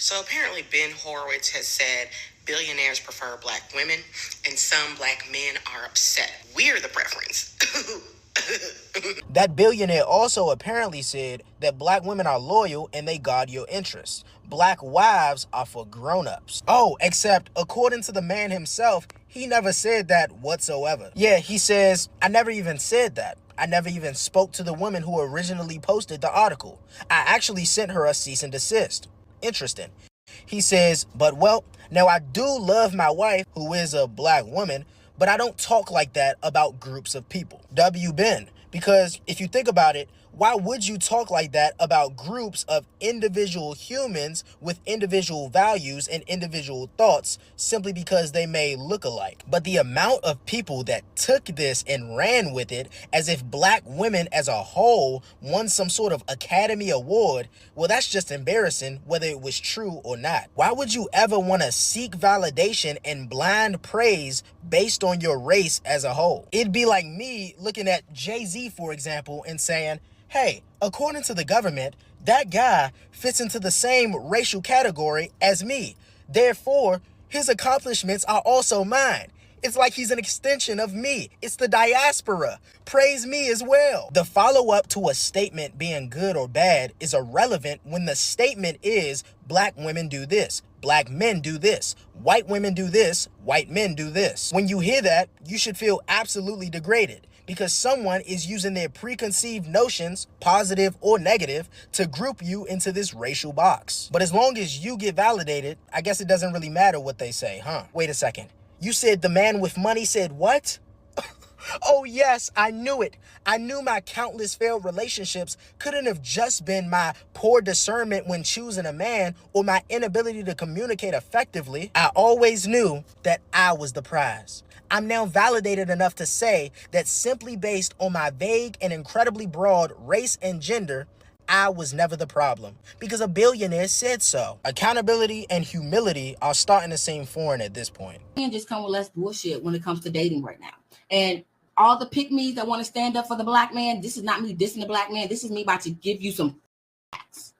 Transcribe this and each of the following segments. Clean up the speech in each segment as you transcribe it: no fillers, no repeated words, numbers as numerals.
So apparently Ben Horowitz has said billionaires prefer black women and some black men are upset. We're the preference. That billionaire also apparently said that black women are loyal and they guard your interests. Black wives are for grown-ups. Oh, except according to the man himself, he never said that whatsoever. Yeah, he says, I never even said that. I never even spoke to the woman who originally posted the article. I actually sent her a cease and desist. Interesting. He says, but well, now I do love my wife, who is a black woman, but I don't talk like that about groups of people. W. Ben. Because if you think about it, why would you talk like that about groups of individual humans with individual values and individual thoughts simply because they may look alike? But the amount of people that took this and ran with it as if black women as a whole won some sort of Academy Award, well, that's just embarrassing whether it was true or not. Why would you ever want to seek validation and blind praise based on your race as a whole? It'd be like me looking at Jay-Z, for example, and saying, hey, according to the government, that guy fits into the same racial category as me. Therefore, his accomplishments are also mine. It's like he's an extension of me. It's the diaspora. Praise me as well. The follow-up to a statement being good or bad is irrelevant when the statement is black women do this, black men do this, white women do this, white men do this. When you hear that, you should feel absolutely degraded because someone is using their preconceived notions, positive or negative, to group you into this racial box. But as long as you get validated, I guess it doesn't really matter what they say, huh? Wait a second. You said the man with money said what? Oh yes, I knew it. I knew my countless failed relationships couldn't have just been my poor discernment when choosing a man or my inability to communicate effectively. I always knew that I was the prize. I'm now validated enough to say that simply based on my vague and incredibly broad race and gender, I was never the problem because a billionaire said so. Accountability and humility are starting to seem foreign at this point. And just come with less bullshit when it comes to dating right now. And all the pick-me's that want to stand up for the black man, this is not me dissing the black man. This is me about to give you some facts.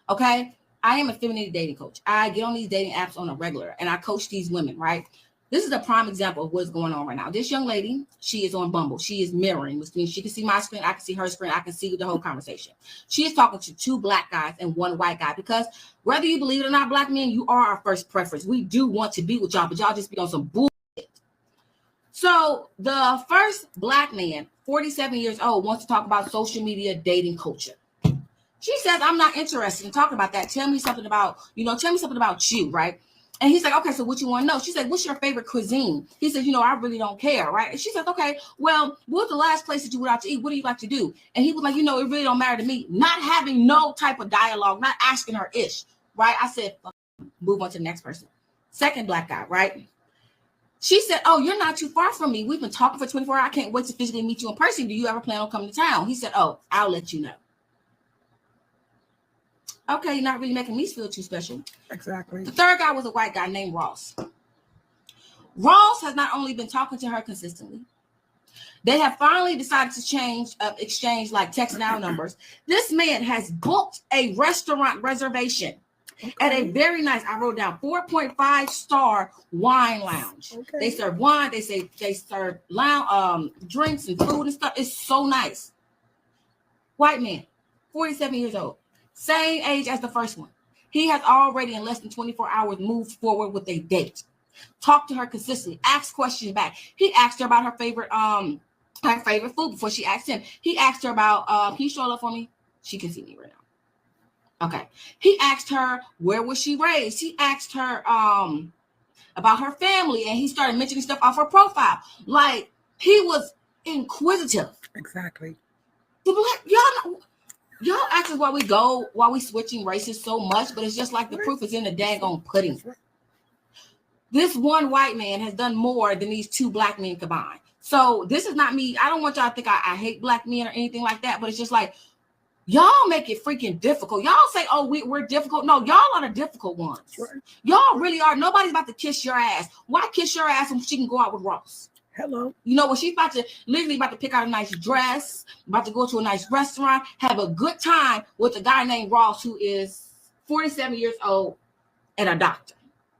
Okay? I am a femininity dating coach. I get on these dating apps on a regular and I coach these women, right? This is a prime example of what's going on right now. This young lady, she is on Bumble. She is mirroring, which means she can see my screen, I can see her screen, I can see the whole conversation. She is talking to two black guys and one white guy because whether you believe it or not, black men, you are our first preference. We do want to be with y'all, but y'all just be on some bullshit. So the first black man, 47 years old, wants to talk about social media dating culture. She says, I'm not interested in talking about that. Tell me something about, tell me something about you, right? And he's like, okay, so what you want to know? She said, what's your favorite cuisine? He said, I really don't care, right? And she said, okay, well, what's the last place that you went out to eat? What do you like to do? And he was like, it really don't matter to me. Not having no type of dialogue, not asking her ish, right? I said, move on to the next person. Second black guy, right? She said, oh, you're not too far from me. We've been talking for 24 hours. I can't wait to physically meet you in person. Do you ever plan on coming to town? He said, oh, I'll let you know. Okay, you're not really making me feel too special. Exactly. The third guy was a white guy named Ross. Ross has not only been talking to her consistently, they have finally decided to exchange like text now numbers. This man has booked a restaurant reservation at a very nice, I wrote down 4.5 star wine lounge. Okay. They serve wine, they serve lounge, drinks and food and stuff. It's so nice. White man, 47 years old. Same age as the first one. He has already in less than 24 hours moved forward with a date. Talked to her consistently. Asked questions back. He asked her about her favorite food before she asked him. He asked her about, can you show up for me? She can see me right now. Okay. He asked her, where was she raised? He asked her about her family, and he started mentioning stuff off her profile. Like, he was inquisitive. Exactly. Y'all ask us why we switching races so much, but it's just like the proof is in the daggone pudding. This one white man has done more than these two black men combined. So this is not me. I don't want y'all to think I hate black men or anything like that, but it's just like, y'all make it freaking difficult. Y'all say, oh, we're difficult. No, y'all are the difficult ones. Right. Y'all really are. Nobody's about to kiss your ass. Why kiss your ass when she can go out with Ross? Hello. When she's about to pick out a nice dress, about to go to a nice restaurant, have a good time with a guy named Ross who is 47 years old and a doctor.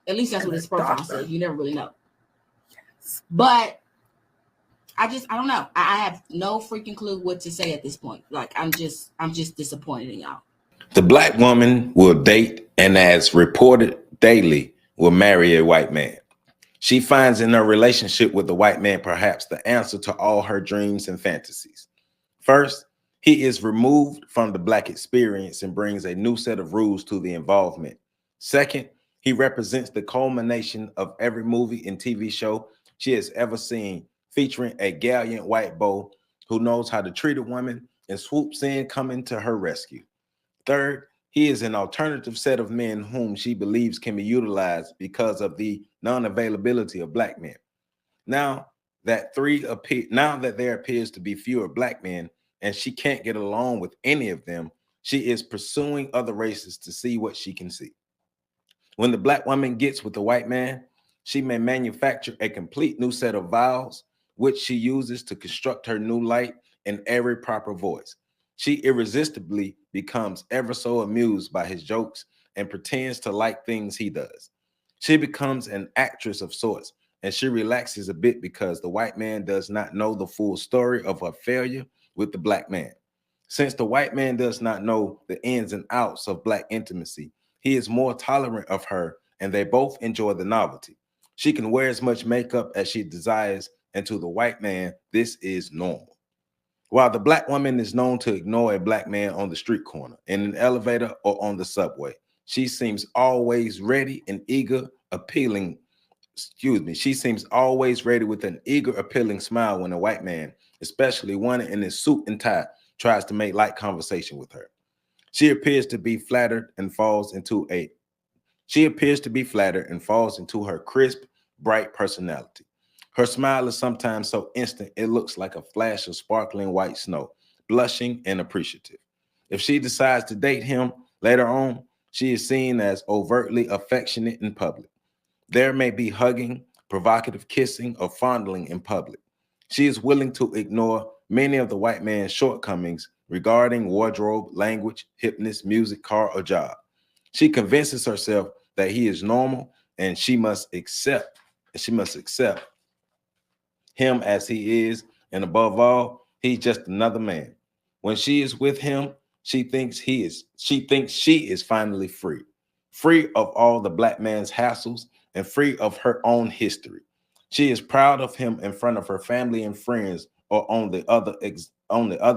At least that's what his profile says. You never really know. Yes. But I don't know. I have no freaking clue what to say at this point. Like, I'm just disappointed in y'all. The black woman will date and, as reported daily, will marry a white man. She finds in her relationship with the white man perhaps the answer to all her dreams and fantasies. First, he is removed from the black experience and brings a new set of rules to the involvement. Second, he represents the culmination of every movie and TV show she has ever seen, featuring a gallant white beau who knows how to treat a woman and swoops in, coming to her rescue. Third, he is an alternative set of men whom she believes can be utilized because of the non-availability of black men. Now that there appears to be fewer black men and she can't get along with any of them, she is pursuing other races to see what she can see. When the black woman gets with the white man, she may manufacture a complete new set of vows, which she uses to construct her new light in every proper voice. She irresistibly becomes ever so amused by his jokes and pretends to like things he does. She becomes an actress of sorts, and she relaxes a bit because the white man does not know the full story of her failure with the black man. Since the white man does not know the ins and outs of black intimacy, he is more tolerant of her, and they both enjoy the novelty. She can wear as much makeup as she desires, and to the white man, this is normal. While the black woman is known to ignore a black man on the street corner, in an elevator, or on the subway, she seems always ready and eager, She seems always ready with an eager, appealing smile when a white man, especially one in his suit and tie, tries to make light conversation with her. She appears to be flattered and falls into her crisp, bright personality. Her smile is sometimes so instant it looks like a flash of sparkling white snow, blushing and appreciative. If she decides to date him later on, she is seen as overtly affectionate in public. There may be hugging, provocative kissing, or fondling in public. She is willing to ignore many of the white man's shortcomings regarding wardrobe, language, hipness, music, car, or job. She convinces herself that he is normal and she must accept him as he is, and above all, he's just another man. When she is with him, she thinks she is finally free of all the black man's hassles and free of her own history. She is proud of him in front of her family and friends, or on the other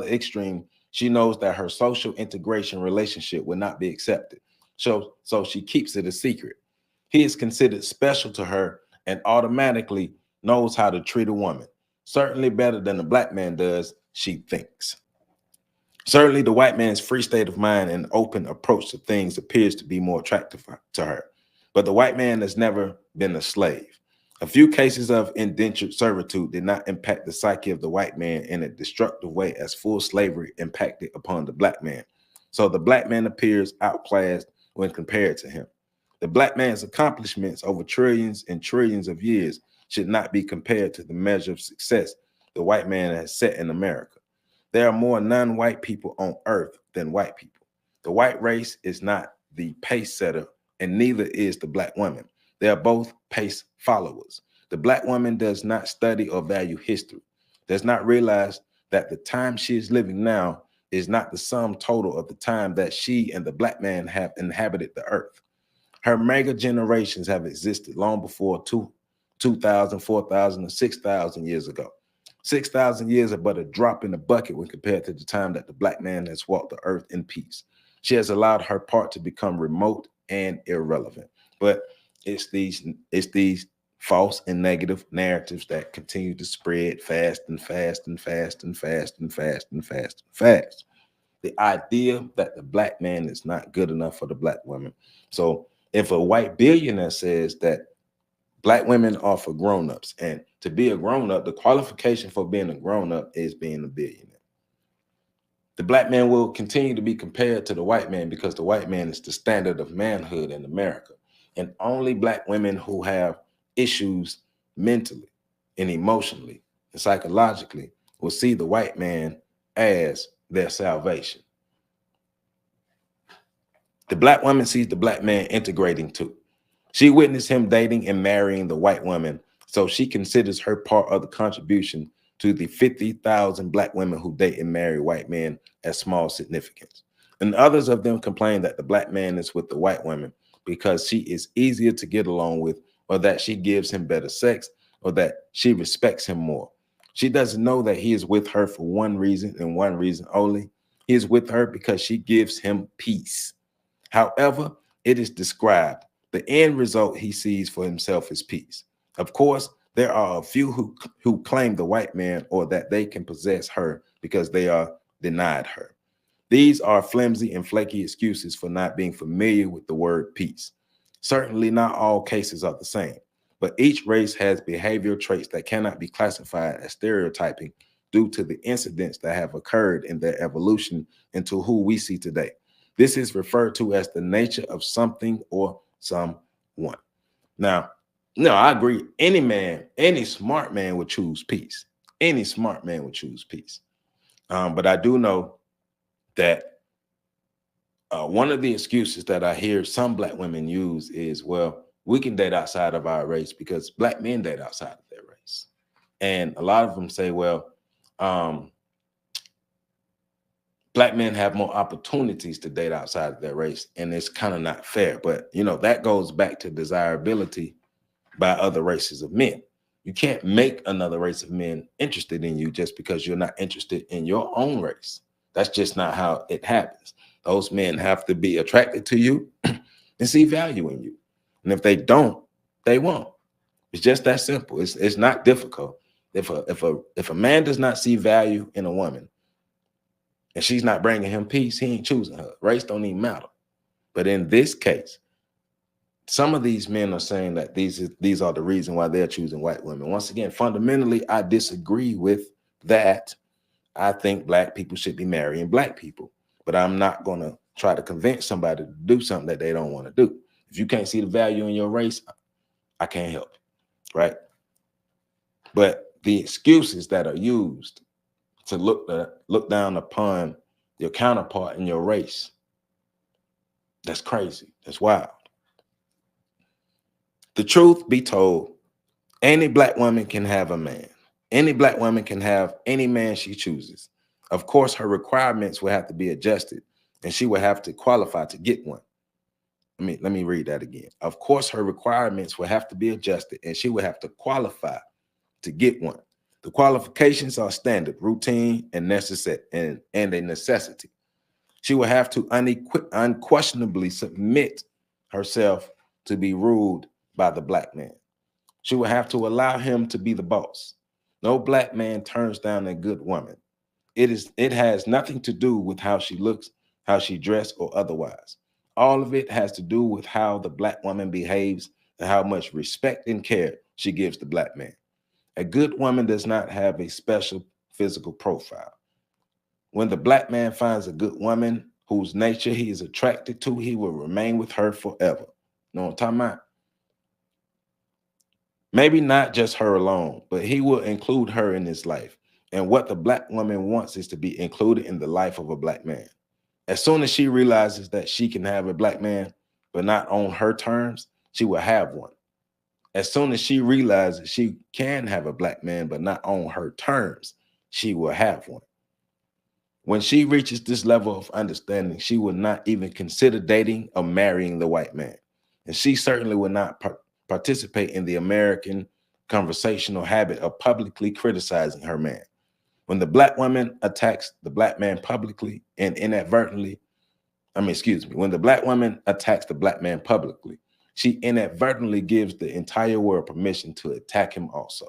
extreme, she knows that her social integration relationship will not be accepted. So she keeps it a secret. He is considered special to her and automatically knows how to treat a woman, certainly better than the black man does, she thinks. Certainly, the white man's free state of mind and open approach to things appears to be more attractive to her. But the white man has never been a slave. A few cases of indentured servitude did not impact the psyche of the white man in a destructive way as full slavery impacted upon the black man. So the black man appears outclassed when compared to him. The black man's accomplishments over trillions and trillions of years should not be compared to the measure of success the white man has set in America. There are more non-white people on earth than white people. The white race is not the pace setter, and neither is the black woman. They are both pace followers. The black woman does not study or value history, does not realize that the time she is living now is not the sum total of the time that she and the black man have inhabited the earth. Her mega generations have existed long before 2,000, 4,000, or 6,000 years ago. 6,000 years are but a drop in the bucket when compared to the time that the black man has walked the earth in peace. She has allowed her part to become remote and irrelevant. But it's these false and negative narratives that continue to spread fast and fast and fast and fast and fast and fast and fast. The idea that the black man is not good enough for the black woman. So if a white billionaire says that black women are for grown-ups, and to be a grown-up, the qualification for being a grown-up is being a billionaire. The black man will continue to be compared to the white man because the white man is the standard of manhood in America. And only black women who have issues mentally and emotionally and psychologically will see the white man as their salvation. The black woman sees the black man integrating too. She witnessed him dating and marrying the white woman, so she considers her part of the contribution to the 50,000 black women who date and marry white men as small significance. And others of them complain that the black man is with the white woman because she is easier to get along with, or that she gives him better sex, or that she respects him more. She doesn't know that he is with her for one reason and one reason only. He is with her because she gives him peace. However, it is described, the end result he sees for himself is peace. Of course, there are a few who claim the white man or that they can possess her because they are denied her. These are flimsy and flaky excuses for not being familiar with the word peace. Certainly not all cases are the same, but each race has behavioral traits that cannot be classified as stereotyping due to the incidents that have occurred in their evolution into who we see today. This is referred to as the nature of something or someone. Now, no, I agree. Any man, any smart man would choose peace. Any smart man would choose peace. But I do know that one of the excuses that I hear some black women use is, well, we can date outside of our race because black men date outside of their race. And a lot of them say, well, black men have more opportunities to date outside of their race, and it's kind of not fair. But, you know, that goes back to desirability by other races of men. You can't make another race of men interested in you just because you're not interested in your own race. That's just not how it happens. Those men have to be attracted to you and see value in you. And if they don't, they won't. It's just that simple. It's not difficult. If a man does not see value in a woman and she's not bringing him peace, he ain't choosing her. Race don't even matter. But in this case, some of these men are saying that these are the reason why they're choosing white women. Once again, fundamentally, I disagree with that. I think black people should be marrying black people, but I'm not going to try to convince somebody to do something that they don't want to do. If you can't see the value in your race, I can't help you, right? But the excuses that are used to look down upon your counterpart in your race, that's crazy. That's wild. The truth be told, any black woman can have a man. Any black woman can have any man she chooses. Of course, her requirements will have to be adjusted, and she will have to qualify to get one. Let me read that again. Of course, her requirements will have to be adjusted, and she will have to qualify to get one. The qualifications are standard, routine, and necessary, and a necessity. She will have to unquestionably submit herself to be ruled by the black man. She will have to allow him to be the boss. No black man turns down a good woman. It has nothing to do with how she looks, how she dressed, or otherwise. All of it has to do with how the black woman behaves and how much respect and care she gives the black man. A good woman does not have a special physical profile. When the black man finds a good woman whose nature he is attracted to, he will remain with her forever. You know what I'm talking about? Maybe not just her alone, but he will include her in his life. And what the black woman wants is to be included in the life of a black man. As soon as she realizes that she can have a black man, but not on her terms, she will have one. As soon as she realizes she can have a black man, but not on her terms, she will have one. When she reaches this level of understanding, she will not even consider dating or marrying the white man. And she certainly will not participate in the American conversational habit of publicly criticizing her man. When the black woman attacks the black man publicly and inadvertently, when the black woman attacks the black man publicly, she inadvertently gives the entire world permission to attack him also.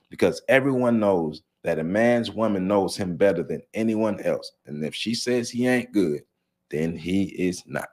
Because everyone knows that a man's woman knows him better than anyone else. And if she says he ain't good, then he is not.